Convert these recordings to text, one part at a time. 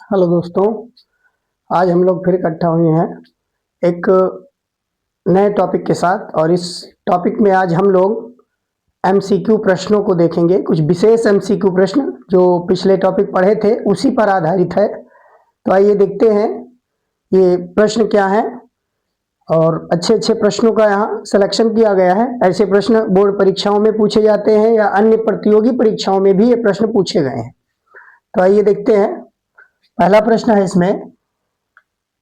Hello दोस्तों, आज हम लोग फिर इकट्ठा हुए हैं एक नए टॉपिक के साथ। और इस टॉपिक में आज हम लोग एमसीक्यू प्रश्नों को देखेंगे। कुछ विशेष एमसीक्यू प्रश्न जो पिछले टॉपिक पढ़े थे उसी पर आधारित है। तो आइए देखते हैं ये प्रश्न क्या है। और अच्छे अच्छे प्रश्नों का यहाँ सिलेक्शन किया गया है। ऐसे प्रश्न बोर्ड परीक्षाओं में पूछे जाते हैं या अन्य प्रतियोगी परीक्षाओं में भी ये प्रश्न पूछे गए हैं। तो आइए देखते हैं। पहला प्रश्न है इसमें,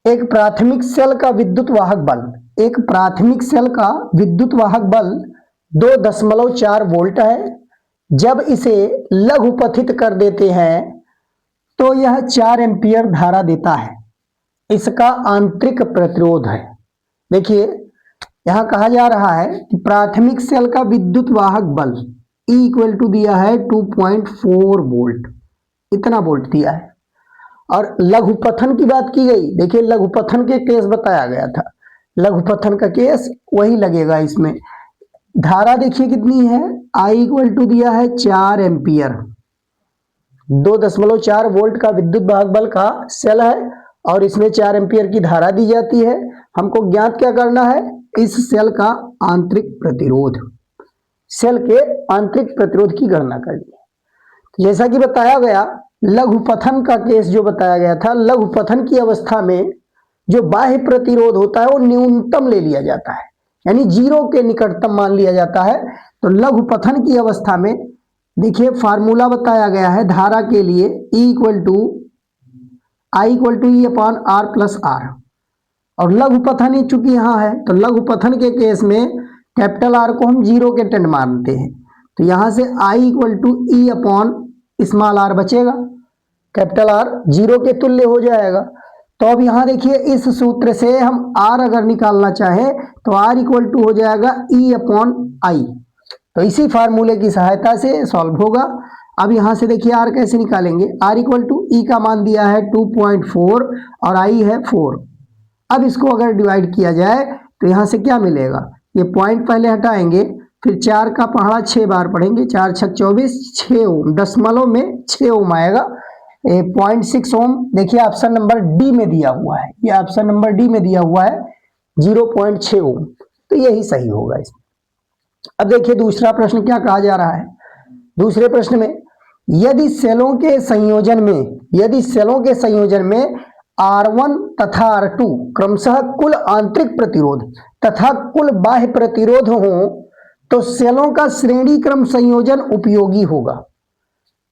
एक प्राथमिक सेल का विद्युत वाहक बल, एक प्राथमिक सेल का विद्युत वाहक बल 2.4 वोल्ट है। जब इसे लघुपथित कर देते हैं तो यह 4 एम्पियर धारा देता है। इसका आंतरिक प्रतिरोध है। देखिए यहां कहा जा रहा है कि प्राथमिक सेल का विद्युत वाहक बल E इक्वल टू दिया है 2.4 वोल्ट, इतना वोल्ट दिया है। और लघुपथन की बात की गई। देखिए लघुपथन के केस बताया गया था, लघुपथन का केस वही लगेगा इसमें। धारा देखिए कितनी है, I इक्वल टू दिया है 4 एम्पियर। 2.4 वोल्ट का विद्युत वाहक बल का सेल है और इसमें 4 एम्पियर की धारा दी जाती है। हमको ज्ञात क्या करना है, इस सेल का आंतरिक प्रतिरोध, सेल के आंतरिक प्रतिरोध की गणना करनी है। तो जैसा कि बताया गया, लघुपथन का केस जो बताया गया था, लघुपथन की अवस्था में जो बाह्य प्रतिरोध होता है वो न्यूनतम ले लिया जाता है, यानी 0 के निकटतम मान लिया जाता है। तो लघुपथन की अवस्था में देखिए फार्मूला बताया गया है धारा के लिए, I equal to E upon R plus R। और लघुपथन ही चूंकि यहाँ है तो लघुपथन के केस में कैपिटल R को हम 0 के टेंड मानते हैं। तो यहां से I equal to E upon small r बचेगा, कैपिटल R 0 के तुल्य हो जाएगा। तो अब यहां देखिए इस सूत्र से हम R अगर निकालना चाहें तो R इक्वल टू हो जाएगा E अपॉन I। तो इसी फार्मूले की सहायता से सॉल्व होगा। अब यहां से देखिए R कैसे निकालेंगे, R इक्वल टू E का मान दिया है 2.4 और I है 4। अब इसको अगर डिवाइड किया जाए तो यहां से क्या मिलेगा, ये पॉइंट पहले हटाएंगे, फिर 4 का पहाड़ा 6 बार पढ़ेंगे, 4 6 24, 6 ओम, दशमलव में 6 ओम आएगा, 0.6 ओम। देखिए ऑप्शन नंबर डी में दिया हुआ है, ये ऑप्शन नंबर डी में दिया हुआ है 0.6 ओम, तो यही सही होगा इसमें। अब देखिए दूसरा प्रश्न क्या कहा जा रहा है। दूसरे प्रश्न में, यदि सेलों के संयोजन में R1 तथा R2 क्रमशः कुल आंतरिक प्रतिरोध तथा कुल बाह्य प्रतिरोध हो तो सेलों का श्रेणी क्रम संयोजन उपयोगी होगा।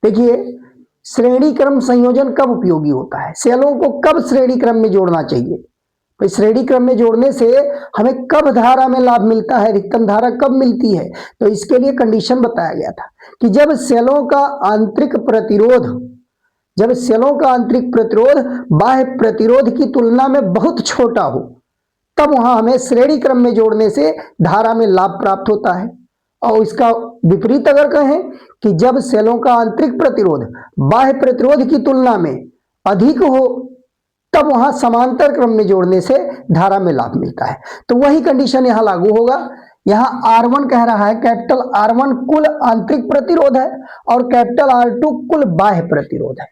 देखिए श्रेणी क्रम संयोजन कब उपयोगी होता है, सेलों को कब श्रेणी क्रम में जोड़ना चाहिए। तो श्रेणी क्रम में जोड़ने से हमें कब धारा में लाभ मिलता है, अधिकतम धारा कब मिलती है। तो इसके लिए कंडीशन बताया गया था कि जब सेलों का आंतरिक प्रतिरोध बाह्य प्रतिरोध की तुलना में बहुत छोटा हो, तब वहां हमें श्रेणी क्रम में जोड़ने से धारा में लाभ प्राप्त होता है। और इसका विपरीत अगर कहें कि जब सेलों का आंतरिक प्रतिरोध बाह्य प्रतिरोध की तुलना में अधिक हो, तब वहां समांतर क्रम में जोड़ने से धारा में लाभ मिलता है। तो वही कंडीशन यहां लागू होगा। यहां R1 कह रहा है, कैपिटल R1 कुल आंतरिक प्रतिरोध है और कैपिटल R2 कुल बाह्य प्रतिरोध है।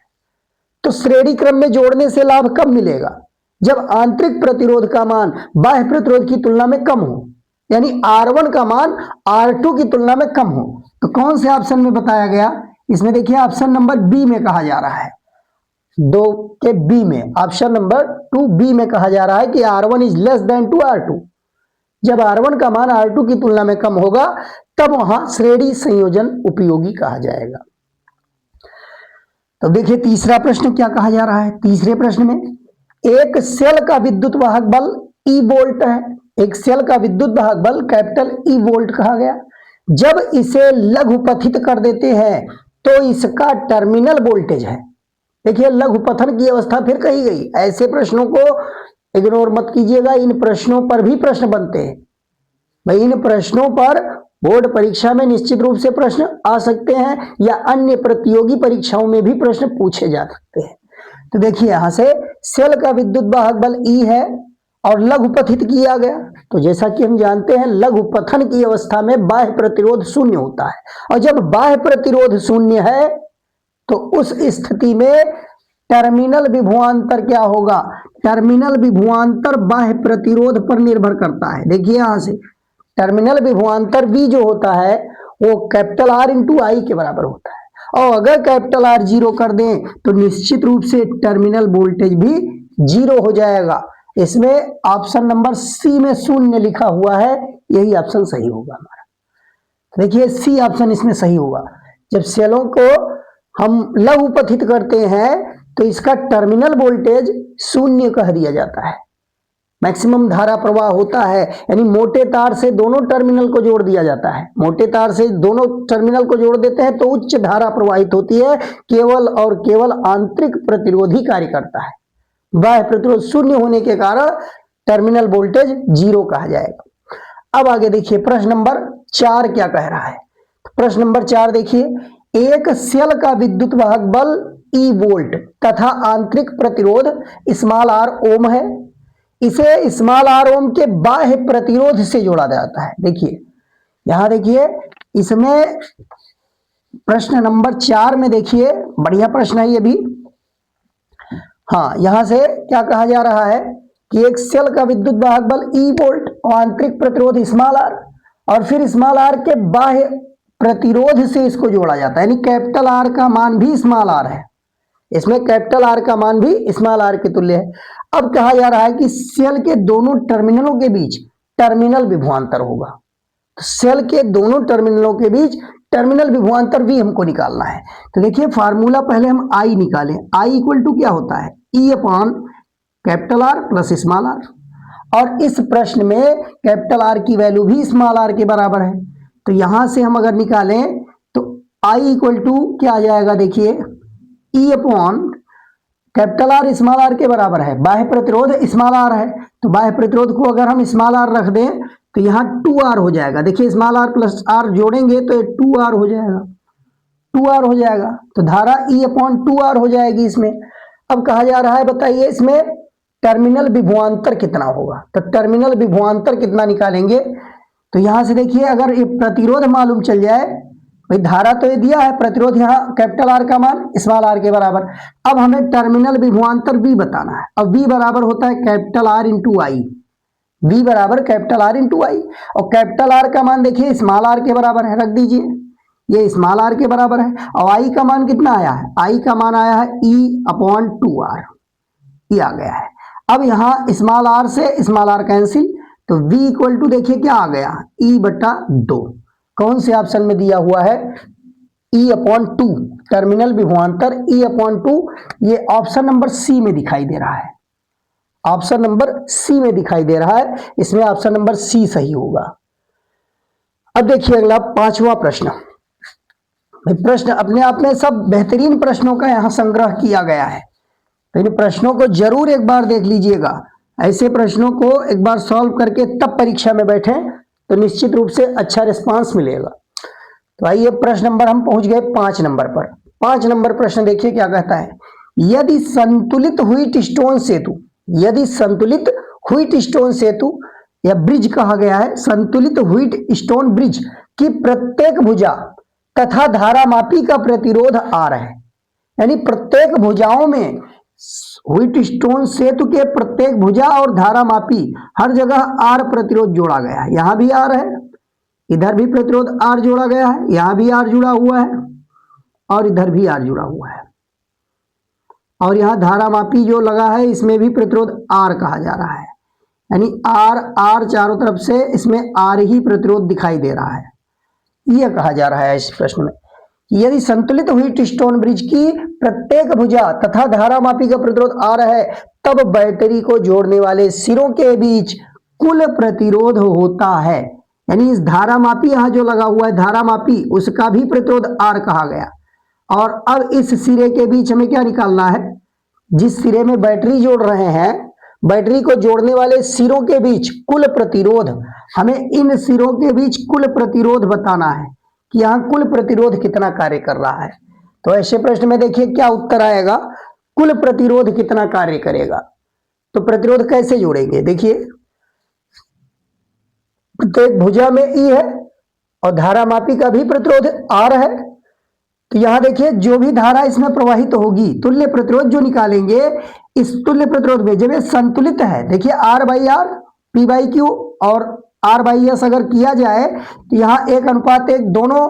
तो श्रेणी क्रम में जोड़ने से लाभ कब मिलेगा, जब आंतरिक प्रतिरोध का मान बाह्य प्रतिरोध की तुलना में कम हो, यानी R1 का मान R2 की तुलना में कम हो। तो कौन से ऑप्शन में बताया गया, इसमें देखिए ऑप्शन नंबर बी में कहा जा रहा है, 2 के बी में, ऑप्शन नंबर 2 बी में कहा जा रहा है कि R1 is less than to R2। जब R1 का मान R2 की तुलना में कम होगा तब वहां श्रेणी संयोजन उपयोगी कहा जाएगा। तो देखिए तीसरा प्रश्न क्या कहा जा रहा है। तीसरे प्रश्न में, एक सेल का विद्युत वाहक बल E वोल्ट है, एक सेल का विद्युत वाहक बल कैपिटल E वोल्ट कहा गया। जब इसे लघुपथित कर देते हैं तो इसका टर्मिनल वोल्टेज है। देखिए लघुपथन की अवस्था फिर कही गई, ऐसे प्रश्नों को इग्नोर मत कीजिएगा, इन प्रश्नों पर भी प्रश्न बनते हैं भाई। इन प्रश्नों पर बोर्ड परीक्षा में निश्चित रूप से प्रश्न आ सकते हैं या अन्य प्रतियोगी परीक्षाओं में भी प्रश्न पूछे जा सकते हैं। तो देखिए यहां से सेल का विद्युत वाहक बल E है और लघुपथित किया गया। तो जैसा कि हम जानते हैं लघुपथन की अवस्था में बाह्य प्रतिरोध शून्य होता है, और जब बाह्य प्रतिरोध शून्य है तो उस स्थिति में टर्मिनल विभवांतर क्या होगा? टर्मिनल विभवांतर बाह्य प्रतिरोध पर निर्भर करता है। देखिए यहां से टर्मिनल विभवांतर V जो होता है वो कैपिटल R इंटू आई के बराबर होता है, और अगर कैपिटल R जीरो कर दें तो निश्चित रूप से टर्मिनल वोल्टेज भी जीरो हो जाएगा। इसमें ऑप्शन नंबर सी में शून्य लिखा हुआ है, यही ऑप्शन सही होगा हमारा। देखिए सी ऑप्शन इसमें सही होगा। जब सेलों को हम लघुपथित करते हैं तो इसका टर्मिनल वोल्टेज शून्य कह दिया जाता है, मैक्सिमम धारा प्रवाह होता है, यानी मोटे तार से दोनों टर्मिनल को जोड़ दिया जाता है। मोटे तार से दोनों टर्मिनल को जोड़ देते हैं तो उच्च धारा प्रवाहित होती है, केवल और केवल आंतरिक प्रतिरोध ही कार्य करता है। बाह्य प्रतिरोध शून्य होने के कारण टर्मिनल वोल्टेज जीरो कहा जाएगा। अब आगे देखिए प्रश्न नंबर 4 क्या कह रहा है। प्रश्न नंबर 4 देखिए, एक सेल का विद्युत वाहक बल E वोल्ट तथा आंतरिक प्रतिरोध स्मॉल r ओम है। इसे स्मॉल r ओम के बाह्य प्रतिरोध से जोड़ा जाता है। देखिए यहां देखिए इसमें प्रश्न नंबर 4 में देखिए बढ़िया प्रश्न है ये भी। हाँ, यहां से क्या कहा जा रहा है कि एक सेल का विद्युत वाहक बल E वोल्ट और आंतरिक प्रतिरोध स्मॉल r, और फिर स्मॉल r के बाह्य प्रतिरोध से इसको जोड़ा जाता है, यानी कैपिटल R का मान भी स्मॉल r है। इसमें कैपिटल R का मान भी स्मॉल r के तुल्य है। अब कहा जा रहा है कि सेल के दोनों टर्मिनलों के बीच टर्मिनल विभवांतर होगा। तो सेल के दोनों टर्मिनलों के बीच टर्मिनल विभवांतर भी हमको निकालना है। तो देखिए फार्मूला पहले हम I निकालें। I इक्वल टू क्या होता है? E upon capital R plus small r, और इस प्रश्न में कैपिटल R की वैल्यू भी स्मॉल r के बराबर है। तो यहां से हम अगर निकालें तो I इक्वल टू क्या आ जाएगा? देखिए E upon capital R small r के बराबर है, बाह्य प्रतिरोध स्मॉल r है, तो बाह्य प्रतिरोध को अगर हम स्मॉल r रख दें तो यहाँ 2r हो जाएगा। देखिए स्मॉल r प्लस r जोड़ेंगे तो 2r हो जाएगा, 2r हो जाएगा, तो धारा E अपॉन 2r हो जाएगी इसमें। अब कहा जा रहा है बताइए इसमें टर्मिनल विभवांतर कितना होगा? तो टर्मिनल विभवांतर कितना निकालेंगे? तो यहां से देखिए अगर ये प्रतिरोध मालूम चल जाए, भाई धारा तो ये दिया है, प्रतिरोध यहाँ कैपिटल R का मान स्मॉल r के बराबर। अब हमें टर्मिनल विभवांतर V बताना है। अब V बराबर होता है कैपिटल R इंटू आई, V बराबर कैपिटल R इंटू आई, और कैपिटल R का मान देखिए स्मॉल r के बराबर है, रख दीजिए, ये स्मॉल r के बराबर है। और I का मान कितना आया है? I का मान आया है E अपॉन 2r, ये आ गया है। अब यहाँ स्मॉल r से स्मॉल r कैंसिल, तो V इक्वल टू देखिए क्या आ गया? E बटा 2। कौन से ऑप्शन में दिया हुआ है? E अपॉन 2, टर्मिनल विभवांतर E अपॉन 2, ये ऑप्शन नंबर सी में दिखाई दे रहा है। ऑप्शन नंबर सी में दिखाई दे रहा है, इसमें ऑप्शन नंबर सी सही होगा। अब देखिए अगला 5वां प्रश्न। प्रश्न अपने आप में सब बेहतरीन प्रश्नों का यहां संग्रह किया गया है, तो इन प्रश्नों को जरूर एक बार देख लीजिएगा। ऐसे प्रश्नों को एक बार सॉल्व करके तब परीक्षा में बैठे तो निश्चित रूप से अच्छा रिस्पांस मिलेगा। तो आइए प्रश्न नंबर हम पहुंच गए 5 नंबर पर। 5 नंबर प्रश्न देखिए क्या कहता है। यदि संतुलित व्हीट स्टोन सेतु, यदि संतुलित व्हीट स्टोन सेतु या ब्रिज कहा गया है, संतुलित व्हीट स्टोन ब्रिज की प्रत्येक भुजा तथा धारामापी का प्रतिरोध R है, यानी प्रत्येक भुजाओं में व्हीट स्टोन सेतु के प्रत्येक भुजा और धारामापी हर जगह R प्रतिरोध जोड़ा गया है। यहां भी R है, इधर भी प्रतिरोध R जोड़ा गया है, यहां भी R जुड़ा हुआ है और इधर भी R जुड़ा हुआ है, और यहां धारामापी जो लगा है इसमें भी प्रतिरोध R कहा जा रहा है, यानी R चारों तरफ से इसमें R ही प्रतिरोध दिखाई दे रहा है। यह कहा जा रहा है इस प्रश्न में कि यदि संतुलित व्हीट स्टोन ब्रिज की प्रत्येक भुजा तथा धारामापी का प्रतिरोध R है, तब बैटरी को जोड़ने वाले सिरों के बीच कुल प्रतिरोध होता है, यानी इस धारामापी यहां जो लगा हुआ है धारामापी, उसका भी प्रतिरोध R कहा गया। और अब इस सिरे के बीच हमें क्या निकालना है? जिस सिरे में बैटरी जोड़ रहे हैं, बैटरी को जोड़ने वाले सिरों के बीच कुल प्रतिरोध, हमें इन सिरों के बीच कुल प्रतिरोध बताना है कि यहां कुल प्रतिरोध कितना कार्य कर रहा है। तो ऐसे प्रश्न में देखिए क्या उत्तर आएगा, कुल प्रतिरोध कितना कार्य करेगा। तो प्रतिरोध कैसे जोड़ेंगे? देखिए प्रत्येक भुजा में E है और धारामापी का भी प्रतिरोध R है, तो यहां देखिए जो भी धारा इसमें प्रवाहित होगी, तुल्य प्रतिरोध जो निकालेंगे, इस तुल्य प्रतिरोध में जब ये संतुलित है, देखिए R by R, P by Q और R बाई एस अगर किया जाए तो यहाँ 1:1 दोनों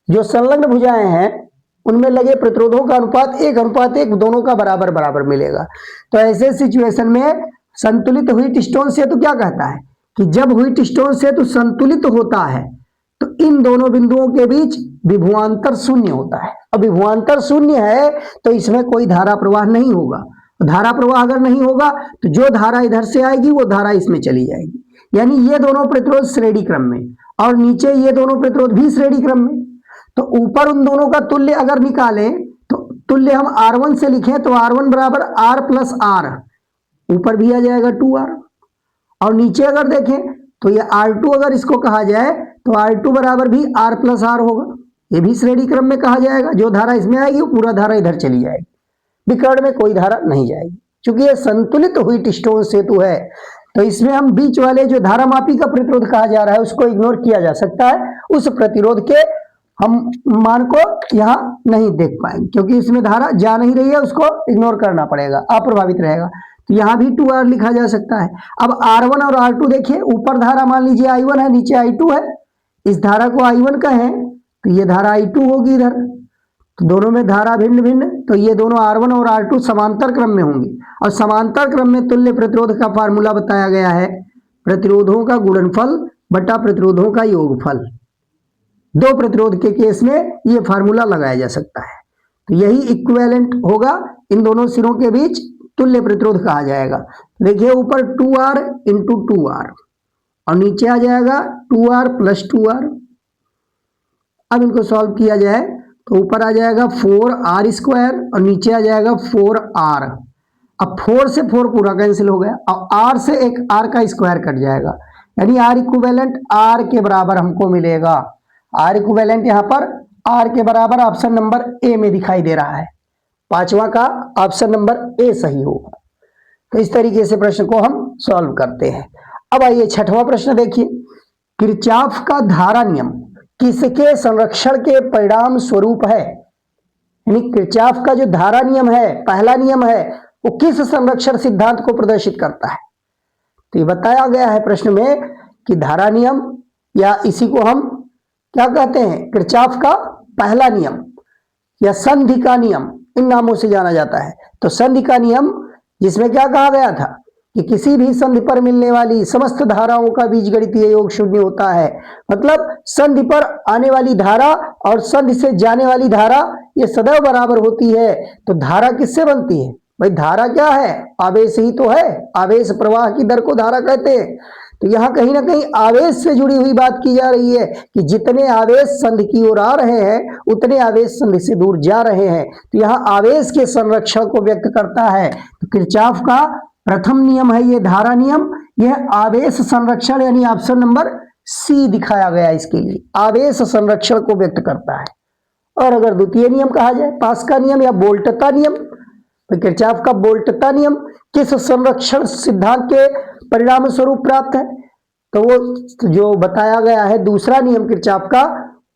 जो संलग्न भुजाएं हैं उनमें लगे प्रतिरोधों का अनुपात 1:1 दोनों का बराबर बराबर मिलेगा। तो ऐसे सिचुएशन में संतुलित व्हीट स्टोन सेतु क्या कहता है कि जब व्हीट स्टोन सेतु संतुलित होता है तो इन दोनों बिंदुओं के बीच विभवांतर शून्य होता है। अब विभवांतर शून्य है तो इसमें कोई धारा प्रवाह नहीं होगा। धारा प्रवाह अगर नहीं होगा तो जो धारा इधर से आएगी वो धारा इसमें चली जाएगी, यानी ये दोनों प्रतिरोध श्रेणी क्रम में और नीचे ये दोनों प्रतिरोध भी श्रेणी क्रम में। तो ऊपर उन दोनों का तुल्य अगर निकालें तो तुल्य हम R1 से लिखें तो R1 बराबर R प्लस R, ऊपर भी आ जाएगा 2R, और नीचे अगर देखें तो ये R2 अगर इसको कहा जाए तो R2 बराबर भी R प्लस R होगा, ये भी श्रेणी क्रम में कहा जाएगा। जो धारा इसमें आएगी वो पूरा धारा इधर चली जाएगी, विकर्ण में कोई धारा नहीं जाएगी। चूंकि ये संतुलित व्हीट स्टोन सेतु है तो इसमें हम बीच वाले जो धारा मापी का प्रतिरोध कहा जा रहा है उसको इग्नोर किया जा सकता है, उस प्रतिरोध के हम मान को यहाँ नहीं देख पाएंगे क्योंकि इसमें धारा जा नहीं रही है, उसको इग्नोर करना पड़ेगा, अप्रभावित रहेगा। तो यहाँ भी 2R लिखा जा सकता है। अब R1 और R2 देखिए, ऊपर धारा मान लीजिए I1 है, नीचे I2 है, इस धारा को I1 कहें तो ये धारा I2 होगी इधर, तो दोनों में धारा भिन्न भिन्न, तो ये दोनों R1 और R2 समांतर क्रम में होंगे और समांतर क्रम में तुल्य प्रतिरोध का फार्मूला बताया गया है प्रतिरोधों का गुणनफल बटा प्रतिरोधों का योगफल। दो प्रतिरोध के केस में ये फार्मूला लगाया जा सकता है, तो यही इक्विवेलेंट होगा, इन दोनों सिरों के बीच तुल्य प्रतिरोध कहा जाएगा। देखिए ऊपर 2R इंटू 2R और नीचे आ जाएगा 2R प्लस 2R। अब इनको सॉल्व किया जाए तो ऊपर आ जाएगा 4R स्क्वायर और नीचे आ जाएगा 4R। अब 4 से 4 पूरा कैंसिल हो गया और R से एक R का स्क्वायर कट जाएगा, यानी R इक्विवेलेंट R के बराबर हमको मिलेगा। R इक्विवेलेंट यहाँ पर R के बराबर ऑप्शन नंबर ए में दिखाई दे रहा है, पांचवा का ऑप्शन नंबर ए सही होगा। तो इस तरीके से प्रश्न को हम सॉल्व करते हैं। अब आइए छठवां प्रश्न देखिए, किरचॉफ का धारा नियम किसके संरक्षण के परिणाम स्वरूप है, यानी किरचॉफ का जो धारा नियम है, पहला नियम है, वो किस संरक्षण सिद्धांत को प्रदर्शित करता है। तो ये बताया गया है प्रश्न में कि धारा नियम या इसी को हम क्या कहते हैं, किरचॉफ का पहला नियम या संधि का नियम, इन नामों से जाना जाता है। तो संधि का नियम जिसमें क्या कहा गया था कि किसी भी संधि पर मिलने वाली समस्त धाराओं का बीजगणितीय योग शून्य होता है, मतलब संधि पर आने वाली धारा और संधि से जाने वाली धारा ये सदैव बराबर होती है। तो धारा किससे बनती है भाई, धारा क्या है, आवेश ही तो है, आवेश प्रवाह की दर को धारा कहते हैं। तो यहाँ कहीं ना कहीं आवेश से जुड़ी हुई बात की जा रही है कि जितने आवेश संधि की ओर आ रहे हैं उतने आवेश संधि से दूर जा रहे हैं। तो यहाँ आवेश के संरक्षण को व्यक्त करता है। तो किरचॉफ का प्रथम नियम है ये धारा नियम, यह आवेश संरक्षण यानी ऑप्शन नंबर सी दिखाया गया इसके लिए, आवेश संरक्षण को व्यक्त करता है। और अगर द्वितीय नियम कहा जाए, पास का नियम या बोल्टता नियम, तो किरचॉफ का बोल्टता नियम किस संरक्षण सिद्धांत के परिणाम स्वरूप प्राप्त है, तो वो जो बताया गया है दूसरा नियम किरचॉफ का,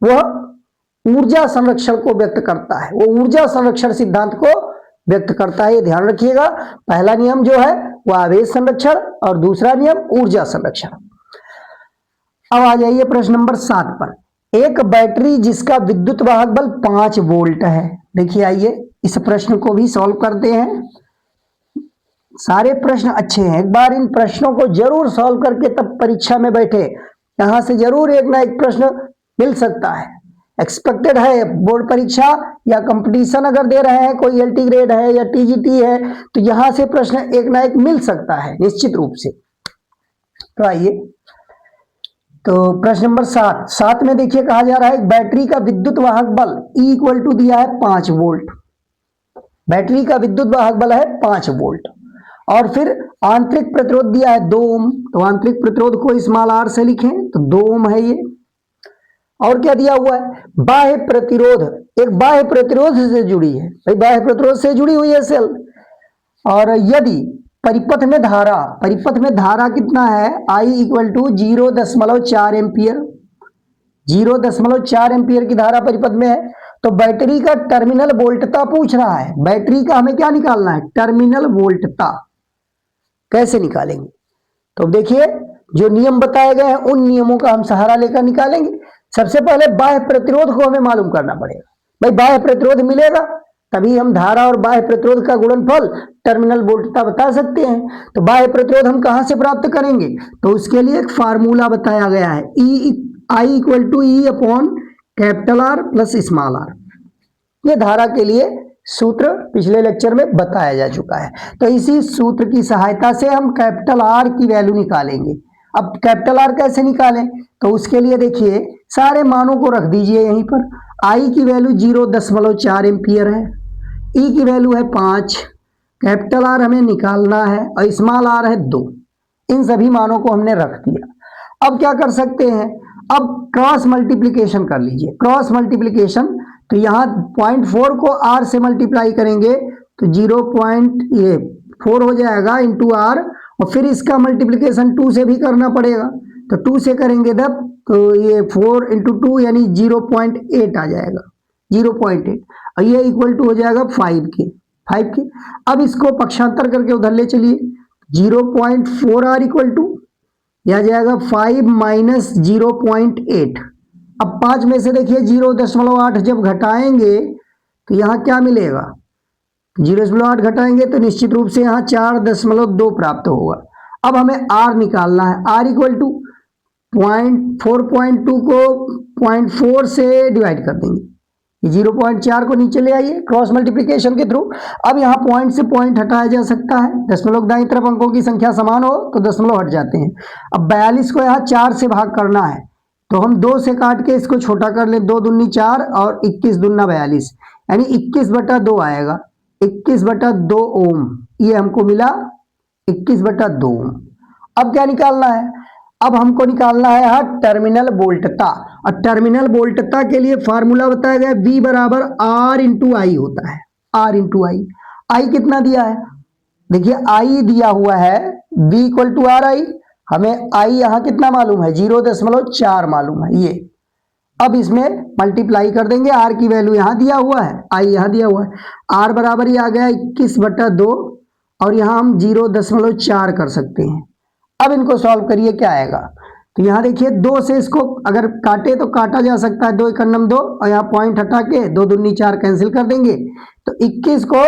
वह ऊर्जा संरक्षण को व्यक्त करता है, वो ऊर्जा संरक्षण सिद्धांत को व्यक्त करता है। ये ध्यान रखिएगा, पहला नियम जो है वो आवेश संरक्षण और दूसरा नियम ऊर्जा संरक्षण। अब आ जाइए प्रश्न नंबर 7 पर, एक बैटरी जिसका विद्युत वाहक बल 5 वोल्ट है। देखिए आइए इस प्रश्न को भी सॉल्व करते हैं। सारे प्रश्न अच्छे हैं, एक बार इन प्रश्नों को जरूर सॉल्व करके तब परीक्षा में बैठे, यहां से जरूर एक ना एक प्रश्न मिल सकता है। एक्सपेक्टेड है बोर्ड परीक्षा या कंपटीशन अगर दे रहे हैं, कोई LT ग्रेड है या TGT है, तो यहां से प्रश्न एक ना एक मिल सकता है निश्चित रूप से। तो आइए, तो प्रश्न नंबर 7 में देखिए कहा जा रहा है बैटरी का विद्युत वाहक बल E इक्वल टू दिया है 5 वोल्ट। बैटरी का विद्युत वाहक बल है 5 वोल्ट और फिर आंतरिक प्रतिरोध दिया है 2 ओम। तो आंतरिक प्रतिरोध को स्मॉल r से लिखें तो 2 ओम है ये। और क्या दिया हुआ है, बाह्य प्रतिरोध, एक बाह्य प्रतिरोध से जुड़ी है, भाई बाह्य प्रतिरोध से जुड़ी हुई है सेल। और यदि परिपथ में धारा कितना है, I equal to 0.4 ampere, 0.4 ampere की धारा परिपथ में है, तो बैटरी का टर्मिनल वोल्टता पूछ रहा है, बैटरी का हमें क्या निकालना है, टर्मिनल वोल्टता। कैसे निकालेंगे, तो देखिए जो नियम बताए गए हैं उन नियमों का हम सहारा लेकर निकालेंगे। सबसे पहले बाह्य प्रतिरोध को हमें मालूम करना पड़ेगा। भाई बाह्य प्रतिरोध मिलेगा तभी हम धारा और बाह्य प्रतिरोध का गुणनफल टर्मिनल वोल्टता बता सकते हैं। तो बाह्य प्रतिरोध हम कहां से प्राप्त करेंगे, तो उसके लिए एक फार्मूला बताया गया है, I equal to E upon capital R plus small r. ये धारा के लिए सूत्र पिछले लेक्चर में बताया जा चुका है। तो इसी सूत्र की सहायता से हम कैपिटल आर की वैल्यू निकालेंगे। अब कैपिटल आर कैसे निकालें, तो उसके लिए देखिए सारे मानों को रख दीजिए यहीं पर। आई की वैल्यू 0.4 एम्पियर है, ई की वैल्यू है 5, कैपिटल आर हमें निकालना है और स्मॉल आर है 2। इन सभी मानों को हमने रख दिया। अब क्या कर सकते हैं, अब क्रॉस मल्टीप्लीकेशन कर लीजिए। क्रॉस मल्टीप्लीकेशन, तो यहाँ 0.4 को r से मल्टीप्लाई करेंगे तो 0.4 हो जाएगा इंटू आर, और फिर इसका मल्टीप्लीकेशन 2 से भी करना पड़ेगा। तो 2 से करेंगे तब तो ये 4 इंटू 2 यानी 0.8 आ जाएगा, 0.8, और ये इक्वल टू हो जाएगा 5 के। अब इसको पक्षांतर करके उधर ले चलिए, 0.4 आर इक्वल टू यह जाएगा 5 माइनस 0.8। अब 5 में से देखिए 0.8 जब घटाएंगे तो यहाँ क्या मिलेगा, 0.8 घटाएंगे तो निश्चित रूप से यहाँ 4.2 प्राप्त होगा। अब हमें R निकालना है, R इक्वल टू 4.2 को 0.4 से डिवाइड कर देंगे, 0.4 को नीचे ले आइए क्रॉस मल्टीप्लिकेशन के थ्रू। अब यहाँ पॉइंट से पॉइंट हटाया जा सकता है, दशमलव दाईं तरफ अंकों की संख्या समान हो तो दशमलव हट जाते हैं। अब 42 को यहाँ 4 से भाग करना है, तो हम 2 से काट के इसको छोटा कर लें, 2 दूनी 4 और 21 दूना 42, यानी 21/2 आएगा, 21/2 ओम। ये हमको मिला 21/2 ओम। अब क्या निकालना है, अब हमको निकालना है यहाँ टर्मिनल वोल्टता, और टर्मिनल वोल्टता के लिए फार्मूला बताया गया V बराबर R इंटू आई होता है, R इंटू आई। आई कितना दिया है, देखिए आई दिया हुआ है V equal to R I, हमें आई यहाँ कितना मालूम है, 0.4 मालूम है ये। अब इसमें मल्टीप्लाई कर देंगे, R की वैल्यू यहाँ दिया हुआ है, आई यहाँ दिया हुआ है, R बराबर ही आ गया 21/2, और यहाँ हम 0.4 कर सकते हैं। अब इनको सॉल्व करिए, क्या आएगा, तो यहाँ देखिए 2 से इसको अगर काटे तो काटा जा सकता है, 2 एकम 2, और यहाँ पॉइंट हटा के 2 दूनी 4 कैंसिल कर देंगे, तो 21 को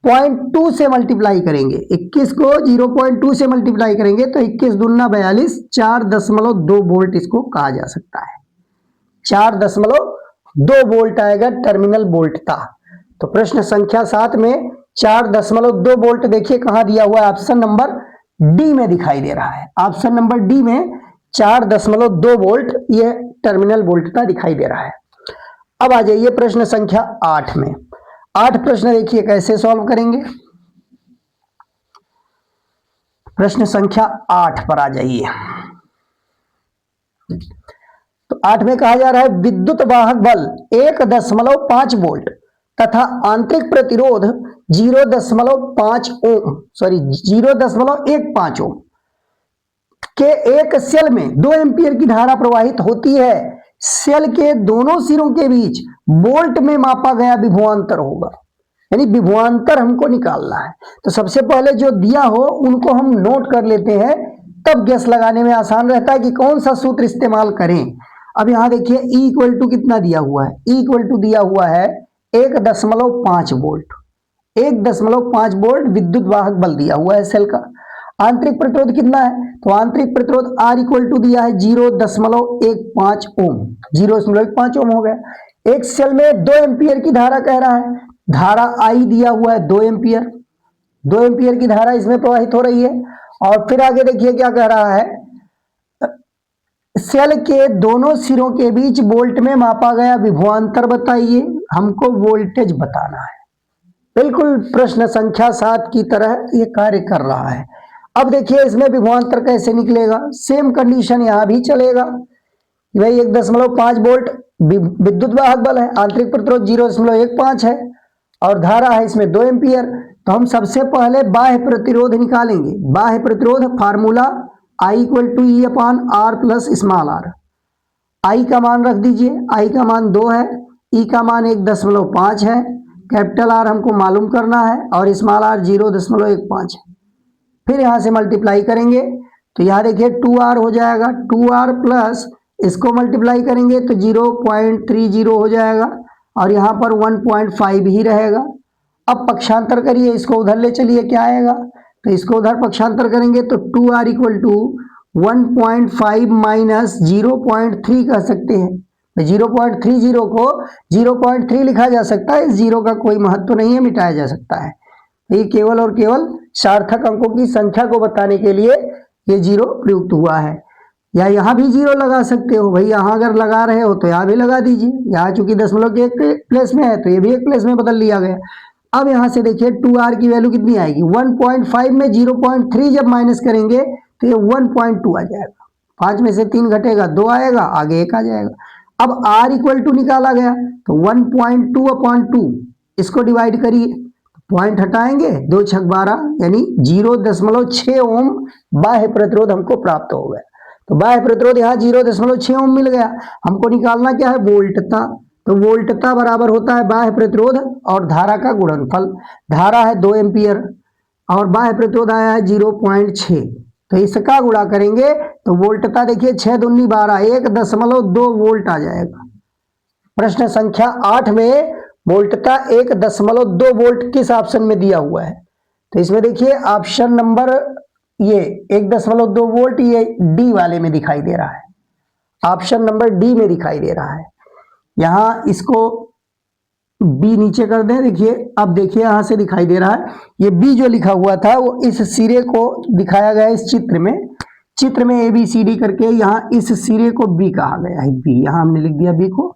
0.2 से मल्टीप्लाई करेंगे, 21 को 0.2 से मल्टीप्लाई करेंगे तो 21 दूना 42, 4.2 वोल्ट इसको कहा जा सकता है, 4.2 वोल्ट आएगा टर्मिनल वोल्टता। तो प्रश्न संख्या 7 में 4.2 वोल्ट देखिए कहां दिया हुआ है, ऑप्शन नंबर डी में दिखाई दे रहा है, ऑप्शन नंबर डी में 4.2 वोल्ट ये टर्मिनल वोल्टता दिखाई दे रहा है। अब आ जाइए प्रश्न संख्या 8 में। 8 प्रश्न देखिए कैसे सॉल्व करेंगे। प्रश्न संख्या 8 पर आ जाइए। तो 8 में कहा जा रहा है विद्युत वाहक बल 1.5 वोल्ट तथा आंतरिक प्रतिरोध 0.5 ओम, सॉरी 0.15 ओम के एक सेल में 2 एम्पियर की धारा प्रवाहित होती है। सेल के दोनों सिरों के बीच वोल्ट में मापा गया विभवांतर होगा, यानी विभवांतर हमको निकालना है। तो सबसे पहले जो दिया हो उनको हम नोट कर लेते हैं, तब गैस लगाने में आसान रहता है कि कौन सा सूत्र इस्तेमाल करें। अब यहां देखिए E इक्वल टू कितना दिया हुआ है, E इक्वल टू दिया हुआ है 1.5 वोल्ट, 1.5 वोल्ट विद्युत वाहक बल दिया हुआ है सेल का। आंतरिक प्रतिरोध कितना है, तो आंतरिक प्रतिरोध R इक्वल टू दिया है 0.15 ओम, 0.15 ओम हो गया। एक सेल में 2 एम्पियर की धारा कह रहा है, धारा I दिया हुआ है 2 एम्पियर, 2 एम्पियर की धारा इसमें प्रवाहित हो रही है। और फिर आगे देखिए क्या कह रहा है, सेल के दोनों सिरों के बीच वोल्ट में मापा गया विभवांतर बताइए, हमको वोल्टेज बताना है। बिल्कुल प्रश्न संख्या 7 की तरह ये कार्य कर रहा है। अब देखिए इसमें विभवांतर कैसे निकलेगा, सेम कंडीशन यहां भी चलेगा, भाई 1.5 वोल्ट विद्युत वाहक बल है, आंतरिक प्रतिरोध 0.15 है और धारा है इसमें 2 एम्पियर। तो हम सबसे पहले बाह्य प्रतिरोध निकालेंगे। बाह्य प्रतिरोध formula I equal to E upon R plus small r. I का मान रख दीजिए, आई का मान 2 है, ई का मान 1.5 है, कैपिटल आर हमको मालूम करना है और स्मॉल आर 0.15 है। फिर यहाँ से मल्टीप्लाई करेंगे तो यहाँ देखिए 2r हो जाएगा, 2r प्लस इसको मल्टीप्लाई करेंगे तो 0.30 हो जाएगा और यहाँ पर 1.5 ही रहेगा। अब पक्षांतर करिए, इसको उधर ले चलिए, क्या आएगा, तो इसको उधर पक्षांतर करेंगे तो 2r इक्वल टू 1.5 माइनस 0.3 कह सकते हैं। 0.30 को 0.3 लिखा जा सकता है, इस जीरो का कोई महत्व नहीं है, मिटाया जा सकता है। ये केवल और केवल सार्थक अंकों की संख्या को बताने के लिए ये जीरो प्रयुक्त हुआ है। या यहाँ भी जीरो लगा सकते हो भाई, यहाँ अगर लगा रहे हो तो यहाँ भी लगा दीजिए। यहाँ चूंकि दशमलव के एक प्लेस में है तो ये भी एक प्लेस में बदल लिया गया। अब यहाँ से देखिए 2r की वैल्यू कितनी आएगी, 1.5 में 0.3 जब माइनस करेंगे तो ये 1.2 आ जाएगा। 5 में से 3 घटेगा, 2 आएगा, आगे 1 आ जाएगा। अब r इक्वल टू निकाला गया तो 1.2/2 इसको डिवाइड करिए, पॉइंट हटाएंगे, 2 छक 12 यानी 0.6 ओम बाह्य प्रतिरोध हमको प्राप्त हो गया। तो बाह्य प्रतिरोध यहाँ 0.6 ओम मिल गया। हमको निकालना क्या है, वोल्टता। तो वोल्टता बराबर होता है बाह्य प्रतिरोध और धारा का गुणनफल। धारा है 2 एम्पियर और बाह्य प्रतिरोध आया है 0.6, तो इसका गुणा करेंगे तो वोल्टता देखिए 6 दूनी 12, 1.2 वोल्ट आ जाएगा। प्रश्न संख्या 8 में वोल्टता 1.2 वोल्ट किस ऑप्शन में दिया हुआ है, तो इसमें देखिए ऑप्शन नंबर ये 1.2 वोल्ट ये डी वाले में दिखाई दे रहा है, ऑप्शन नंबर डी में दिखाई दे रहा है। यहाँ इसको बी नीचे कर दें, देखिए अब देखिए यहाँ से दिखाई दे रहा है ये बी जो लिखा हुआ था वो इस सिरे को दिखाया गया है इस चित्र में ABCD करके, यहाँ इस सिरे को बी कहा गया है, बी यहाँ हमने लिख दिया बी को,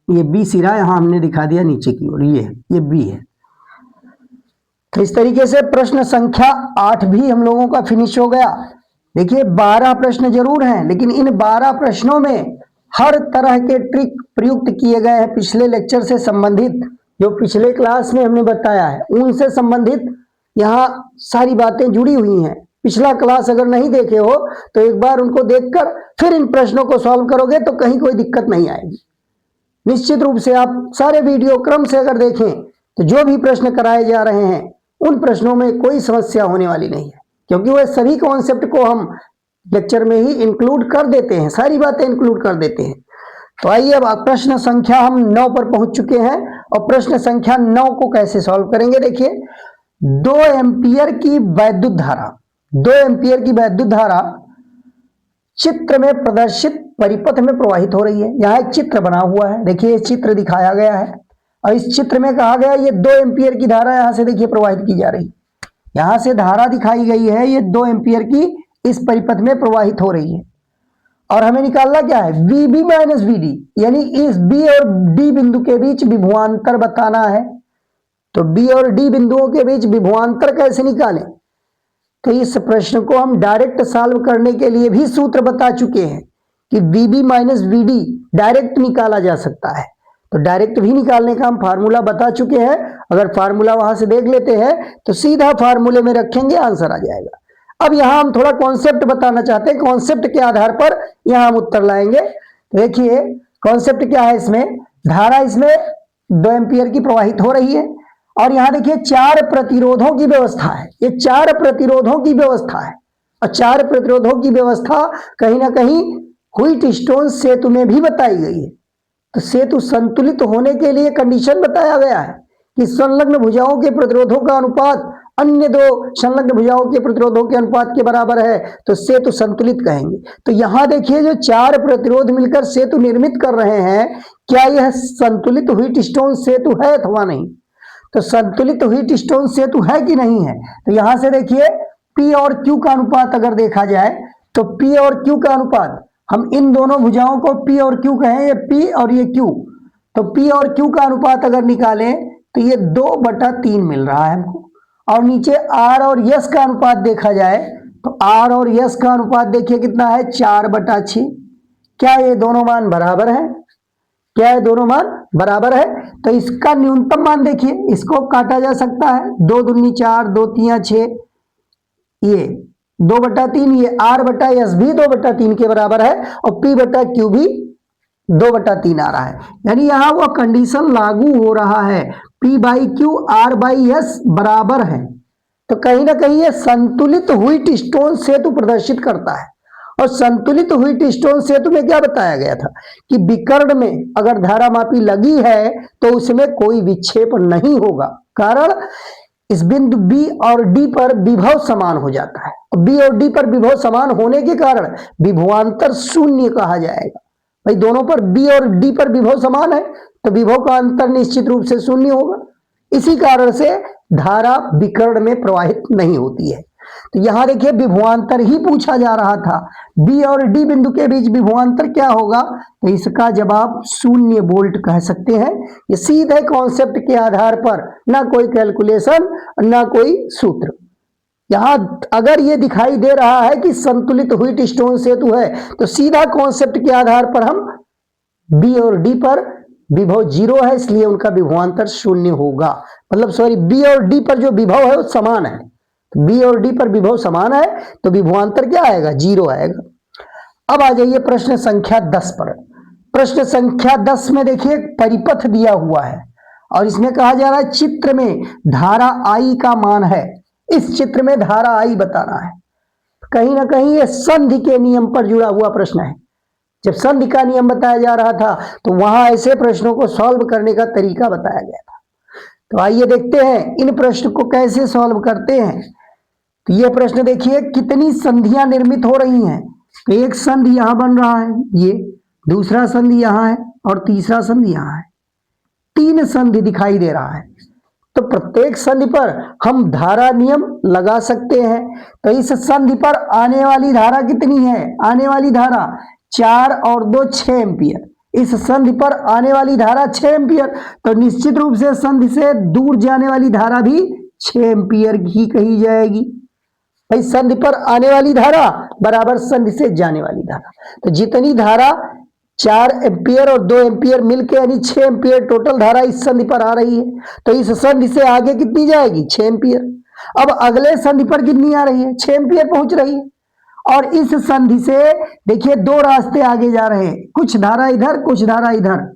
ये बी सिरा यहाँ हमने दिखा दिया नीचे की ओर, ये बी है। तो इस तरीके से प्रश्न संख्या 8 भी हम लोगों का फिनिश हो गया। देखिए 12 प्रश्न जरूर हैं, लेकिन इन 12 प्रश्नों में हर तरह के ट्रिक प्रयुक्त किए गए हैं पिछले लेक्चर से संबंधित, जो पिछले क्लास में हमने बताया है उनसे संबंधित यहाँ सारी बातें जुड़ी हुई हैं। पिछला क्लास अगर नहीं देखे हो तो एक बार उनको देखकर फिर इन प्रश्नों को सॉल्व करोगे तो कहीं कोई दिक्कत नहीं आएगी। निश्चित रूप से आप सारे वीडियो क्रम से अगर देखें तो जो भी प्रश्न कराए जा रहे हैं उन प्रश्नों में कोई समस्या होने वाली नहीं है, क्योंकि वह सभी कॉन्सेप्ट को हम लेक्चर में ही इंक्लूड कर देते हैं, सारी बातें इंक्लूड कर देते हैं। तो आइए अब प्रश्न संख्या हम 9 पर पहुंच चुके हैं और प्रश्न संख्या 9 को कैसे सॉल्व करेंगे। देखिए 2 एम्पियर की वैद्युत धारा, 2 एम्पियर की वैद्युत धारा चित्र में प्रदर्शित परिपथ में प्रवाहित हो रही है। यहाँ एक चित्र बना हुआ है, देखिए ये चित्र दिखाया गया है और इस चित्र में कहा गया ये 2 एम्पियर की धारा यहाँ से देखिए प्रवाहित की जा रही है। यहाँ से धारा दिखाई गई है, ये 2 एम्पियर की इस परिपथ में प्रवाहित हो रही है और हमें निकालना क्या है, VB माइनस VD, यानी इस B और D बिंदु के बीच विभवांतर बताना है। तो B और D बिंदुओं के बीच विभवांतर कैसे निकालें, तो इस प्रश्न को हम डायरेक्ट सॉल्व करने के लिए भी सूत्र बता चुके हैं कि VB माइनस VD डायरेक्ट निकाला जा सकता है। तो डायरेक्ट भी निकालने का हम फार्मूला बता चुके हैं, अगर फार्मूला वहां से देख लेते हैं तो सीधा फार्मूले में रखेंगे, आंसर आ जाएगा। अब यहाँ हम थोड़ा कॉन्सेप्ट बताना चाहते हैं, कॉन्सेप्ट के आधार पर यहाँ हम उत्तर लाएंगे। देखिए कॉन्सेप्ट क्या है, इसमें धारा इसमें 2 एम्पियर की प्रवाहित हो रही है और यहाँ देखिए 4 प्रतिरोधों की व्यवस्था है, ये 4 प्रतिरोधों की व्यवस्था है और 4 प्रतिरोधों की व्यवस्था कहीं ना कहीं व्हीटस्टोन सेतु में भी बताई गई है। तो सेतु संतुलित होने के लिए कंडीशन बताया गया है कि संलग्न भुजाओं के प्रतिरोधों का अनुपात अन्य 2 संलग्न भुजाओं के प्रतिरोधों के अनुपात के बराबर है, तो सेतु संतुलित कहेंगे। तो यहाँ देखिए जो 4 प्रतिरोध मिलकर सेतु निर्मित कर रहे हैं, क्या यह संतुलित व्हीटस्टोन सेतु है अथवा नहीं। तो संतुलित व्हीटस्टोन सेतु है कि नहीं है, तो यहाँ से देखिए P और Q का अनुपात अगर देखा जाए तो P और Q का अनुपात, हम इन दोनों भुजाओं को P और Q कहें, ये P और ये Q, तो P और Q का अनुपात अगर निकालें तो ये 2/3 मिल रहा है हमको। और नीचे R और S का अनुपात देखा जाए तो R और S का अनुपात देखिए कितना है, 4/6। क्या ये दोनों मान बराबर हैं, क्या ये दोनों मान बराबर है, तो इसका न्यूनतम मान देखिए, इसको काटा जा सकता है, 2 दूनी 4, 2 तिया 6, ये 2/3, ये R/S भी 2/3 के बराबर है और P/Q भी 2/3 आ रहा है, यानी यहां वो कंडीशन लागू हो रहा है, P/Q R/S बराबर है। तो कहीं ना कहीं ये संतुलित व्हीट स्टोन सेतु प्रदर्शित करता है। और संतुलित व्हीट स्टोन सेतु में क्या बताया गया था कि विकर्ण में अगर धारा मापी लगी है तो उसमें कोई विक्षेप नहीं होगा, कारण इस बिंदु बी और डी पर विभव समान हो जाता है। बी और डी पर विभव समान होने के कारण विभवांतर शून्य कहा जाएगा। भाई दोनों पर बी और डी पर विभव समान है तो विभव का अंतर निश्चित रूप से शून्य होगा। इसी कारण से धारा विकर्ण में प्रवाहित नहीं होती है। तो यहां देखिए विभवांतर ही पूछा जा रहा था, बी और डी बिंदु के बीच विभवांतर क्या होगा, तो इसका जवाब 0 वोल्ट कह सकते हैं। ये सीधे कॉन्सेप्ट के आधार पर, ना कोई कैलकुलेशन ना कोई सूत्र। यहां अगर ये दिखाई दे रहा है कि संतुलित व्हीट स्टोन सेतु है तो सीधा कॉन्सेप्ट के आधार पर हम बी और डी पर विभव 0 है, इसलिए उनका विभवांतर 0 होगा। मतलब सॉरी, बी और डी पर जो विभव है वो समान है, तो बी और डी पर विभव समान है तो विभवांतर क्या आएगा, 0 आएगा। अब आ जाइए प्रश्न संख्या 10 पर। प्रश्न संख्या 10 में देखिए परिपथ दिया हुआ है और इसमें कहा जा रहा है चित्र में धारा I का मान है। इस चित्र में धारा I बताना है। कहीं ना कहीं ये संधि के नियम पर जुड़ा हुआ प्रश्न है। जब संधि का नियम बताया जा रहा था तो वहां ऐसे प्रश्नों को सॉल्व करने का तरीका बताया गया था। तो आइए देखते हैं इन प्रश्न को कैसे सॉल्व करते हैं। तो ये प्रश्न देखिए कितनी संधियां निर्मित हो रही हैं। तो एक संधि यहां बन रहा है, ये दूसरा संधि यहां है और तीसरा संधि यहां है। 3 संधि दिखाई दे रहा है। तो प्रत्येक संधि पर हम धारा नियम लगा सकते हैं। तो इस संधि पर आने वाली धारा कितनी है, आने वाली धारा 4 और 2 6 एम्पियर। इस संधि पर आने वाली धारा 6 एम्पियर, तो निश्चित रूप से संधि से दूर जाने वाली धारा भी 6 एम्पियर ही कही जाएगी। भाई संधि पर आने वाली धारा बराबर संधि से जाने वाली धारा, तो जितनी धारा 4 एम्पियर और 2 एम्पियर मिलकर यानी 6 एम्पियर टोटल धारा इस संधि पर आ रही है। तो इस संधि से आगे कितनी जाएगी, 6 एम्पियर। अब अगले संधि पर कितनी आ रही है, 6 एम्पियर पहुंच रही है। और इस संधि से देखिए 2 रास्ते आगे जा रहे हैं, कुछ धारा इधर कुछ धारा इधर।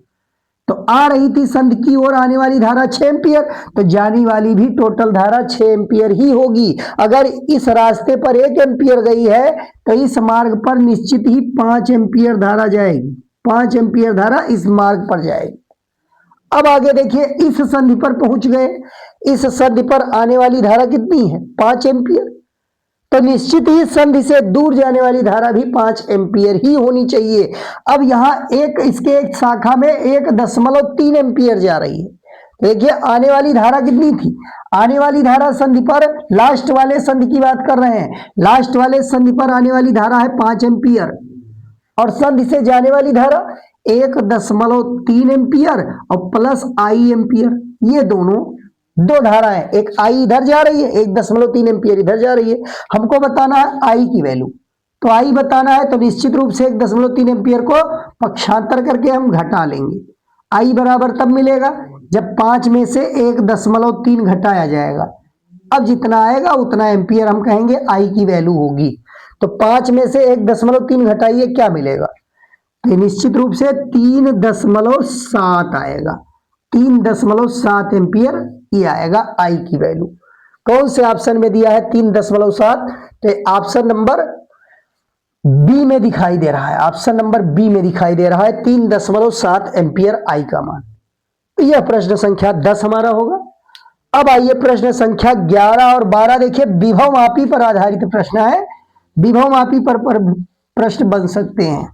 तो आ रही थी संधि की ओर आने वाली धारा 6 एम्पियर, तो जाने वाली भी टोटल धारा 6 एम्पियर ही होगी। अगर इस रास्ते पर 1 एम्पियर गई है तो इस मार्ग पर निश्चित ही 5 एम्पियर धारा जाएगी, 5 एम्पियर धारा इस मार्ग पर जाएगी। अब आगे देखिए इस संधि पर पहुंच गए, इस संधि पर आने वाली धारा कितनी है, 5 एम्पियर। तो निश्चित ही संधि से दूर जाने वाली धारा भी 5 एम्पियर ही होनी चाहिए। अब यहां इसके एक शाखा में 1.3 एम्पियर जा रही है। देखिए आने वाली धारा कितनी थी, आने वाली धारा संधि पर लास्ट वाले संधि की बात कर रहे हैं, लास्ट वाले संधि पर आने वाली धारा है 5 एम्पियर और संधि से जाने वाली धारा 1.3 एम्पियर और प्लस I एम्पियर। ये दोनों 2 धाराएं, एक I इधर जा रही है, 1.3 एम्पियर इधर जा रही है। हमको बताना है I की वैल्यू, तो I बताना है तो निश्चित रूप से 1.3 एम्पियर को पक्षांतर करके हम घटा लेंगे। I बराबर तब मिलेगा जब 5 में से 1.3 घटाया जाएगा। अब जितना आएगा उतना एम्पियर हम कहेंगे I की वैल्यू होगी। तो 5 में से 1.3 घटाइए, क्या मिलेगा, तो निश्चित रूप से 3.7 आएगा, 3.7 एम्पियर ये आएगा I की वैल्यू। कौन से ऑप्शन में दिया है 3.7, तो ऑप्शन नंबर बी में दिखाई दे रहा है, ऑप्शन नंबर बी में दिखाई दे रहा है 3.7 एम्पियर I का मान। तो यह प्रश्न संख्या 10 हमारा होगा। अब आइए प्रश्न संख्या 11 और 12। देखिए विभव मापी पर आधारित प्रश्न है, विभव मापी पर प्रश्न बन सकते हैं।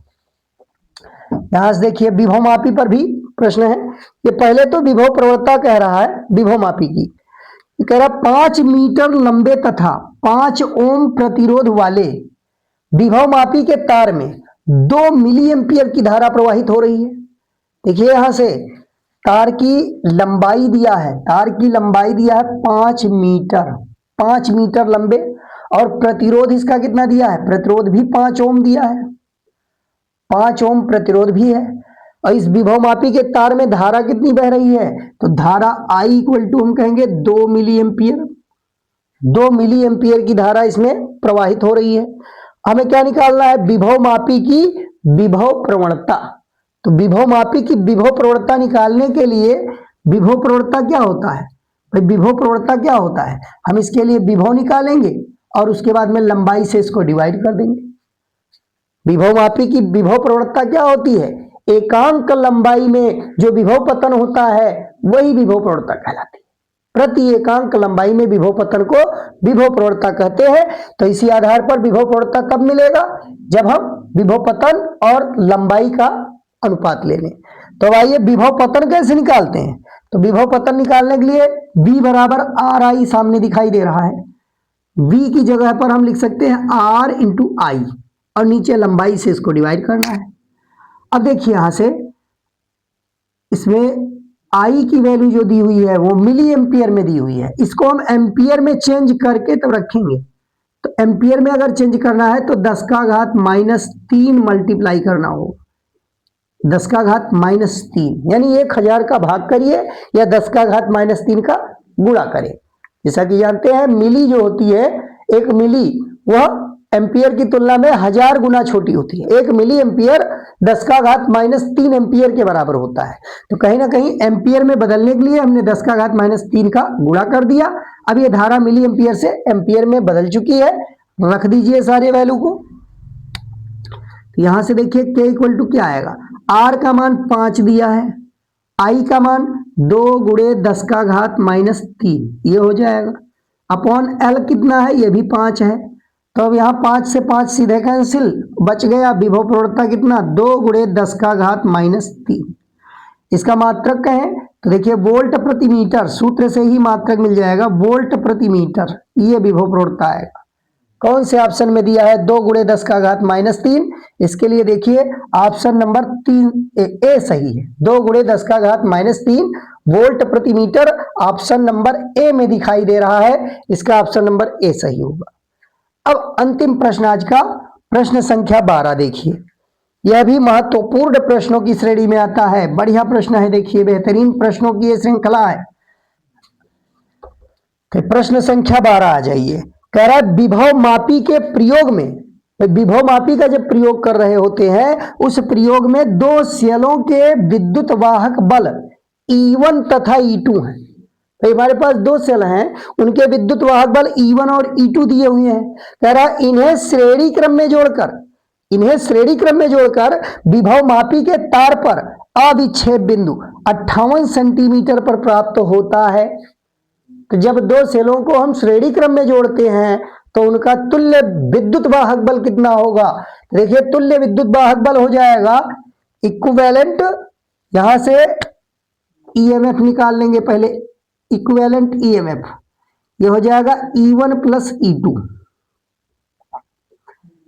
यहां से देखिए विभव मापी पर भी प्रश्न है। ये पहले तो विभव प्रवणता कह रहा है विभव मापी की, ये कह रहा 5 मीटर लंबे तथा 5 ओम प्रतिरोध वाले विभव मापी के तार में 2 मिली एम्पियर की धारा प्रवाहित हो रही है। देखिए यहां से तार की लंबाई दिया है, तार की लंबाई दिया है 5 मीटर, 5 मीटर लंबे, और प्रतिरोध इसका कितना दिया है, प्रतिरोध भी 5 ओम दिया है, 5 ओम प्रतिरोध भी है। और इस विभव मापी के तार में धारा कितनी बह रही है, तो धारा I इक्वल टू हम कहेंगे 2 मिली एम्पियर, 2 मिली एम्पियर की धारा इसमें प्रवाहित हो रही है। हमें क्या निकालना है, विभव मापी की विभव प्रवणता। तो विभव मापी की विभव प्रवणता निकालने के लिए विभव प्रवणता क्या होता है भाई, विभव प्रवणता क्या होता है, हम इसके लिए विभव निकालेंगे और उसके बाद में लंबाई से इसको डिवाइड कर देंगे। विभव मापी की विभव प्रवणता क्या होती है, एकांक लंबाई में जो विभव पतन होता है वही विभव प्रवणता कहलाती है। प्रति एकांक लंबाई में विभव पतन को विभव प्रवणता कहते हैं। तो इसी आधार पर विभव प्रवणता तब मिलेगा जब हम विभव पतन और लंबाई का अनुपात ले लें। तो आइए विभव पतन कैसे निकालते हैं। तो विभव पतन निकालने के लिए V बराबर आर आई सामने दिखाई दे रहा है। V की जगह पर हम लिख सकते हैं R इंटू आई और नीचे लंबाई से इसको डिवाइड करना है। अब देखिए यहां से इसमें I की वैल्यू जो दी हुई है वो मिली एम्पियर में दी हुई है, इसको हम एम्पियर में चेंज करके तब रखेंगे। तो एम्पियर में अगर चेंज करना है तो 10 का घात -3 मल्टीप्लाई करना हो, 10 का घात -3 यानी 1000 का भाग करिए या 10 का घात -3 का गुणा करें। जैसा कि जानते हैं मिली जो होती है, एक मिली वह एम्पियर की तुलना में 1000 गुना छोटी होती है। 1 मिली एम्पियर 10 का घात -3 एम्पियर के बराबर होता है। तो कहीं ना कहीं एम्पियर में बदलने के लिए हमने 10 का घात -3 का गुणा कर दिया। अब ये धारा मिली एम्पियर से एम्पियर में बदल चुकी है। रख दीजिए सारे वैल्यू को। तो यहां से देखिए K इक्वल टू क्या आएगा, R का मान 5 दिया है, I का मान 2 गुणे 10 का घात -3 ये हो जाएगा, अपॉन L कितना है, ये भी 5 है। तो अब यहाँ 5 से 5 सीधे कैंसिल, बच गया विभव प्रवणता कितना, 2 गुणे 10 का घात -3। इसका मात्रक कहें तो देखिए वोल्ट प्रति मीटर, सूत्र से ही मात्रक मिल जाएगा, वोल्ट प्रति मीटर ये विभव प्रवणता आएगा। कौन से ऑप्शन में दिया है, 2 गुणे 10 का घात -3। इसके लिए देखिए ऑप्शन नंबर 3 ए सही है, 2 गुणे 10 का घात -3 वोल्ट प्रति मीटर ऑप्शन नंबर ए में दिखाई दे रहा है। इसका ऑप्शन नंबर ए सही होगा। अब अंतिम प्रश्न आज का प्रश्न संख्या 12 देखिए, यह भी महत्वपूर्ण प्रश्नों की श्रेणी में आता है। बढ़िया प्रश्न है, देखिए बेहतरीन प्रश्नों की यह श्रृंखला है। तो प्रश्न संख्या 12 आ जाइए। कह रहा है विभव मापी के प्रयोग में, विभव मापी का जब प्रयोग कर रहे होते हैं उस प्रयोग में दो सेलों के विद्युत वाहक बल E1 तथा E2 हैं। तो हमारे पास दो सेल हैं, उनके विद्युत वाहक बल E1 और E2 दिए हुए हैं। कह रहा इन्हें श्रेणी क्रम में जोड़कर विभव मापी के तार पर अविक्षेप बिंदु 58 सेंटीमीटर पर प्राप्त होता है। तो जब दो सेलों को हम श्रेणी क्रम में जोड़ते हैं तो उनका तुल्य विद्युत वाहक बल कितना होगा। देखिए तुल्य विद्युत वाहक बल हो जाएगा इक्विवेलेंट, यहां से ईएमएफ निकाल लेंगे पहले, इक्विवेलेंट ईएमएफ ये हो जाएगा E1 प्लस E2।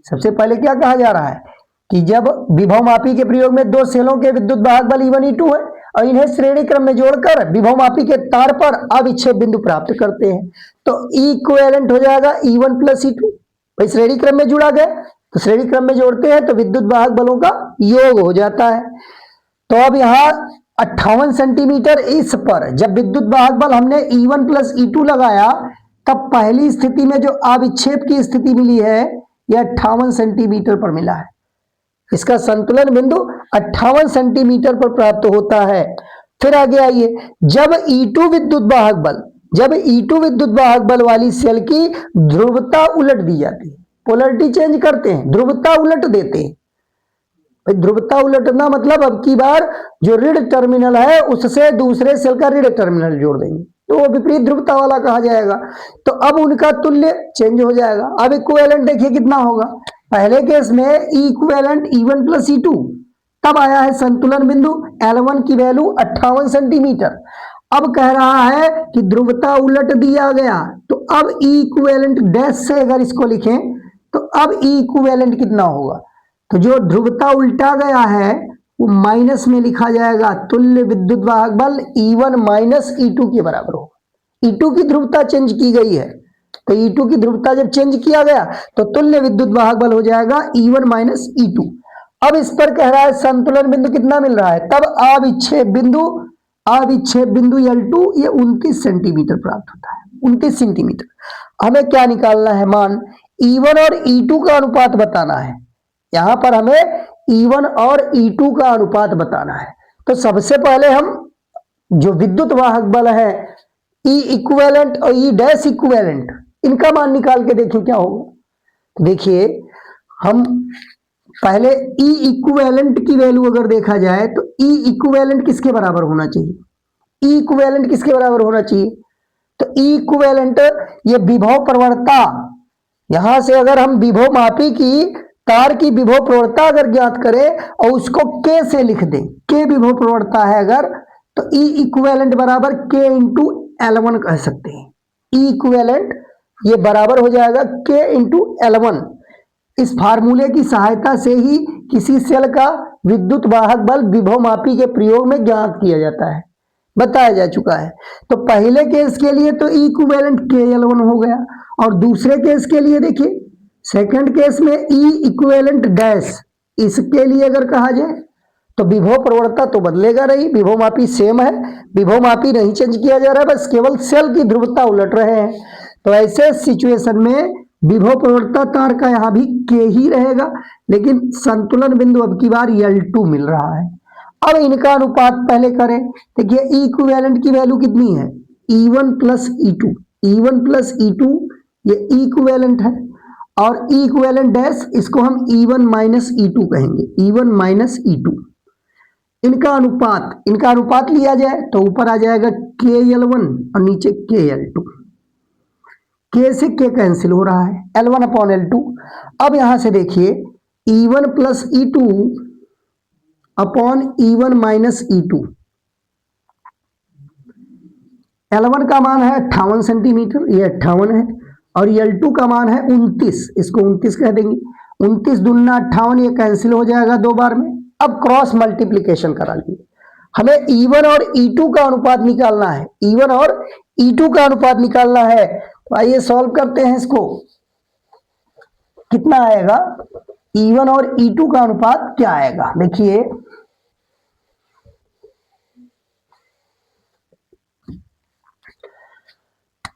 सबसे पहले क्या कहा जा रहा है कि जब विभव मापी के प्रयोग में दो सेलों के विद्युत वाहक बल E1 E2 है और इन्हें श्रेणी क्रम में जोड़कर विभव मापी के तार पर अविक्षेप बिंदु प्राप्त करते हैं तो इक्विवेलेंट हो जाएगा E1 प्लस E2। भाई श्रेणी क्रम में जुड़ा गया तो श्रेणी क्रम में जोड़ते हैं तो विद्युत वाहक बलों का योग हो जाता है। तो अब यहाँ 58 सेंटीमीटर इस पर जब विद्युत वाहक बल हमने E1 प्लस E2 लगाया तब पहली स्थिति में जो अविक्षेप की स्थिति मिली है यह 58 सेंटीमीटर पर मिला है। इसका संतुलन बिंदु 58 सेंटीमीटर पर प्राप्त होता है। फिर आगे आइए, जब E2 विद्युत वाहक बल वाली सेल की ध्रुवता उलट दी जाती है, पोलरिटी चेंज करते हैं, ध्रुवता उलट देते हैं। ध्रुवता उलटना मतलब अब की बार जो ऋण टर्मिनल है उससे दूसरे सेल का ऋण टर्मिनल जोड़ देंगे तो वो विपरीत ध्रुवता वाला कहा जाएगा। तो अब उनका तुल्य चेंज हो जाएगा। अब इक्विवेलेंट देखिए कितना होगा, पहले केस में इक्विवेलेंट E1 प्लस E2, तब आया है संतुलन बिंदु L1 की वैल्यू 58 सेंटीमीटर। अब कह रहा है कि ध्रुवता उलट दिया गया तो अब इक्विवेलेंट डैश से अगर इसको लिखें तो अब इक्विवेलेंट कितना होगा, तो जो ध्रुवता उल्टा गया है वो माइनस में लिखा जाएगा, तुल्य विद्युत वाहक बल E1 माइनस E2 के बराबर होगा। E2 की ध्रुवता चेंज की गई है तो E2 की ध्रुवता जब चेंज किया गया तो तुल्य विद्युत वाहक बल हो जाएगा E1 माइनस E2। अब इस पर कह रहा है संतुलन बिंदु कितना मिल रहा है, तब अविक्षेप बिंदु L2 ये 29 सेंटीमीटर प्राप्त होता है, 29 सेंटीमीटर। हमें क्या निकालना है, मान E1 और E2 का अनुपात बताना है। यहां पर हमें E1 और E2 का अनुपात बताना है। तो सबसे पहले हम जो विद्युत वाहक बल है E इक्विवेलेंट और E डैश इक्विवेलेंट, इनका मान निकाल के देखिए क्या होगा। देखिए हम पहले E इक्विवेलेंट की वैल्यू अगर देखा जाए तो E इक्विवेलेंट किसके बराबर होना चाहिए, E इक्विवेलेंट किसके बराबर होना चाहिए, तो E इक्विवेलेंट ये विभव प्रवणता, यहां से अगर हम विभव मापी की तार की विभव प्रवणता अगर ज्ञात करें और उसको K से लिख दें, K विभव प्रवणता है अगर, तो E इक्विवेलेंट बराबर K इंटू L1 कह सकते हैं। E इक्विवेलेंट ये बराबर हो जाएगा K इंटू L1। इस फार्मूले की सहायता से ही किसी सेल का विद्युत वाहक बल विभव मापी के प्रयोग में ज्ञात किया जाता है, बताया जा चुका है। तो पहले केस के लिए तो E इक्विवेलेंट KL1 हो गया, और दूसरे केस के लिए देखिए सेकंड केस में E इक्विवेलेंट डैश, इसके लिए अगर कहा जाए तो विभव प्रवणता तो बदलेगा नहीं, विभव मापी सेम है, विभव मापी नहीं चेंज किया जा रहा है, बस केवल सेल की ध्रुवता उलट रहे हैं। तो ऐसे सिचुएशन में विभव प्रवणता तार का यहां भी K ही रहेगा, लेकिन संतुलन बिंदु अब की बार L2 मिल रहा है। अब इनका अनुपात पहले करें। देखिए E इक्विवेलेंट की वैल्यू कितनी है, E1 plus E2, E1 plus E2 ये E इक्विवेलेंट है, और E इक्विवेलेंट डैश इसको हम E1 माइनस E2 कहेंगे, E1 माइनस E2। इनका अनुपात लिया जाए तो ऊपर आ जाएगा KL1 और नीचे KL2। K से K कैंसिल हो रहा है, L1 अपॉन L2। अब यहां से देखिए E1 plus E2 upon E1 minus E2। L1 का मान है 58 सेंटीमीटर, ये 58 है, और L2 का मान है 29, इसको 29 कह देंगे। 29 दूना 58, ये कैंसिल हो जाएगा दो बार में। अब क्रॉस मल्टीप्लीकेशन करा लीजिए, हमें E1 और E2 का अनुपात निकालना है, E1 और E2 का अनुपात निकालना है। तो आइए सॉल्व करते हैं इसको। कितना आएगा, E1 और E2 का अनुपात क्या आएगा, देखिए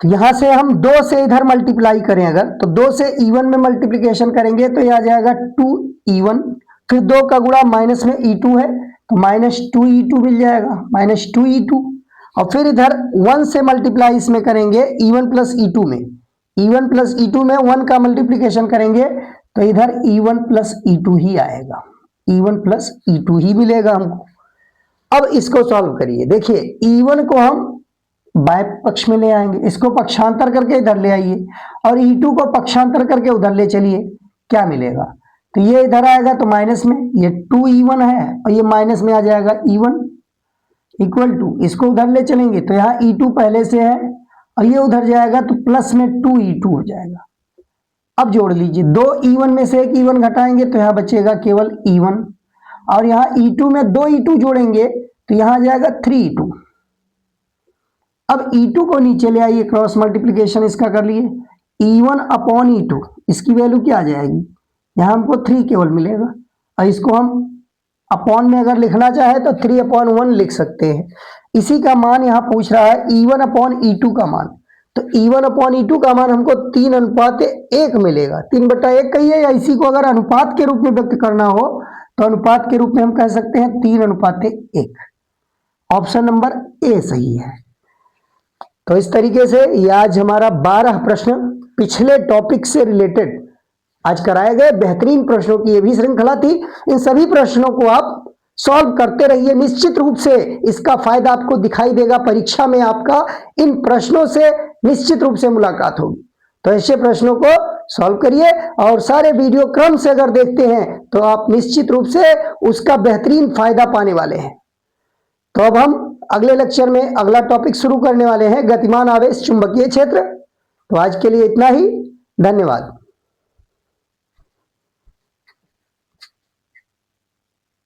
यहां से हम 2 से इधर मल्टीप्लाई करें अगर, तो 2 से E1 में मल्टीप्लीकेशन करेंगे तो यह आ जाएगा 2E1, फिर 2 का गुणा माइनस में E2 है तो माइनस 2E2 मिल जाएगा, माइनस 2E2। और फिर इधर 1 से मल्टीप्लाई इसमें करेंगे E1 प्लस E2 में, E1 प्लस E2 में 1 का मल्टीप्लीकेशन करेंगे तो इधर E1 प्लस E2 ही आएगा, E1 प्लस E2 ही मिलेगा हमको। अब इसको सॉल्व करिए। देखिए E1 को हम बाएं पक्ष में ले आएंगे, इसको पक्षांतर करके इधर ले आइए, और E2 को पक्षांतर करके उधर ले चलिए, क्या मिलेगा, तो ये इधर आएगा तो माइनस में, ये 2E1 है और ये माइनस में आ जाएगा E1 इक्वल टू, इसको उधर ले चलेंगे तो यहाँ E2 पहले से है और ये उधर जाएगा तो प्लस में 2E2 हो जाएगा। अब जोड़ लीजिए, 2 E1 में से एक E1 घटाएंगे तो यहाँ बचेगा केवल E1, और यहाँ E2 में 2 E2 जोड़ेंगे तो यहाँ आ जाएगा 3E2। अब E2 को नीचे ले आइए, क्रॉस मल्टीप्लीकेशन इसका कर लिए, E1 अपॉन E2, इसकी वैल्यू क्या आ जाएगी, यहाँ हमको 3 केवल मिलेगा, और इसको हम अपॉन में अगर लिखना चाहे तो 3/1 लिख सकते हैं। इसी का मान यहाँ पूछ रहा है E1 अपॉन E2 का मान, तो E1 अपॉन E2 का मान हमको 3:1 मिलेगा, 3/1 कहिए, या इसी को अगर अनुपात के रूप में व्यक्त करना हो तो अनुपात के रूप में हम कह सकते हैं 3:1। ऑप्शन नंबर ए सही है। तो इस तरीके से ये आज हमारा 12 प्रश्न पिछले टॉपिक से रिलेटेड आज कराए गए बेहतरीन प्रश्नों की ये भी श्रृंखला थी। इन सभी प्रश्नों को आप सॉल्व करते रहिए, निश्चित रूप से इसका फायदा आपको दिखाई देगा। परीक्षा में आपका इन प्रश्नों से निश्चित रूप से मुलाकात होगी। तो ऐसे प्रश्नों को सॉल्व करिए, और सारे वीडियो क्रम से अगर देखते हैं तो आप निश्चित रूप से उसका बेहतरीन फायदा पाने वाले हैं। तो अब हम अगले लेक्चर में अगला टॉपिक शुरू करने वाले हैं, गतिमान आवेश चुंबकीय क्षेत्र। तो आज के लिए इतना ही, धन्यवाद।